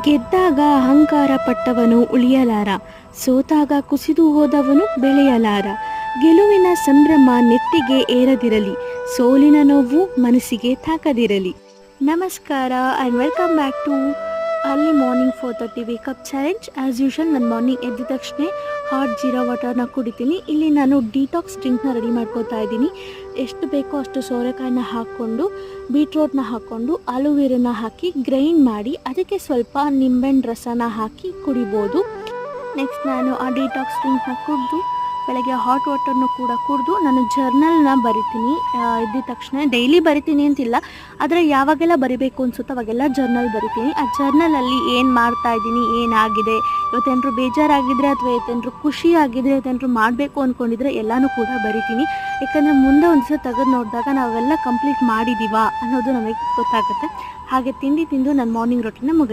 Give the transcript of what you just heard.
ಗೆದ್ದಾಗ ಅಹಂಕಾರ ಪಟ್ಟವನು ಉಳಿಯಲಾರ, ಸೋತಾಗ ಕುಸಿದು ಹೋದವನು ಬೆಳೆಯಲಾರ. ಗೆಲುವಿನ ಸಂಭ್ರಮ ನೆತ್ತಿಗೆ ಏರದಿರಲಿ, ಸೋಲಿನ ನೋವು ಮನಸ್ಸಿಗೆ ತಾಕದಿರಲಿ. ನಮಸ್ಕಾರ and welcome back to early morning 4:30 wake up challenge. As usual ನಾನು ಮಾರ್ನಿಂಗ್ ಎದ್ದ ತಕ್ಷಣ ಹಾಟ್ ಜೀರಾ ವಾಟರ್ನ ಕುಡಿತೀನಿ. ಇಲ್ಲಿ ನಾನು ಡಿಟಾಕ್ಸ್ ಡ್ರಿಂಕ್ನ ರೆಡಿ ಮಾಡ್ಕೋತಾ ಇದ್ದೀನಿ. ಎಷ್ಟು ಬೇಕೋ ಅಷ್ಟು ಸೋರೆಕಾಯಿನ ಹಾಕ್ಕೊಂಡು, ಬೀಟ್ರೋಟ್ನ ಹಾಕ್ಕೊಂಡು, ಆಲೂವೆರನ ಹಾಕಿ ಗ್ರೈಂಡ್ ಮಾಡಿ ಅದಕ್ಕೆ ಸ್ವಲ್ಪ ನಿಂಬೆಹಣ್ಣು ರಸನ ಹಾಕಿ ಕುಡಿಬೋದು. ನೆಕ್ಸ್ಟ್ ನಾನು ಆ ಡಿಟಾಕ್ಸ್ ಡ್ರಿಂಕ್ನ ಕುಡಿದು ಬೆಳಗ್ಗೆ ಹಾಟ್ ವಾಟರ್ನು ಕೂಡ ಕುಡಿದು ನಾನು ಜರ್ನಲ್ನ ಬರಿತೀನಿ. ಎದ್ದ ತಕ್ಷಣ ಡೈಲಿ ಬರಿತೀನಿ ಅಂತಿಲ್ಲ, ಆದರೆ ಯಾವಾಗೆಲ್ಲ ಬರಿಬೇಕು ಅನಿಸುತ್ತೋ ಅವಾಗೆಲ್ಲ ಜರ್ನಲ್ ಬರಿತೀನಿ. ಆ ಜರ್ನಲಲ್ಲಿ ಏನು ಮಾಡ್ತಾಯಿದ್ದೀನಿ, ಏನಾಗಿದೆ, ಇವತ್ತೇನಾದ್ರು ಬೇಜಾರಾಗಿದ್ದರೆ ಅಥವಾ ಇವತ್ತೇನಾದ್ರು ಖುಷಿ ಆಗಿದ್ರೆ, ಇವತ್ತೇನಾದ್ರು ಮಾಡಬೇಕು ಅಂದ್ಕೊಂಡಿದ್ರೆ ಎಲ್ಲನೂ ಕೂಡ ಬರಿತೀನಿ. ಯಾಕಂದರೆ ಮುಂದೆ ಒಂದು ದಿವಸ ತೆಗೆದು ನೋಡಿದಾಗ ನಾವೆಲ್ಲ ಕಂಪ್ಲೀಟ್ ಮಾಡಿದ್ದೀವಾ ಅನ್ನೋದು ನಮಗೆ ಗೊತ್ತಾಗುತ್ತೆ. ಹಾಗೆ ತಿಂದು ನಾನು ಮಾರ್ನಿಂಗ್ ರೊಟೀನ ಮುಗಿಸ್ತೀನಿ.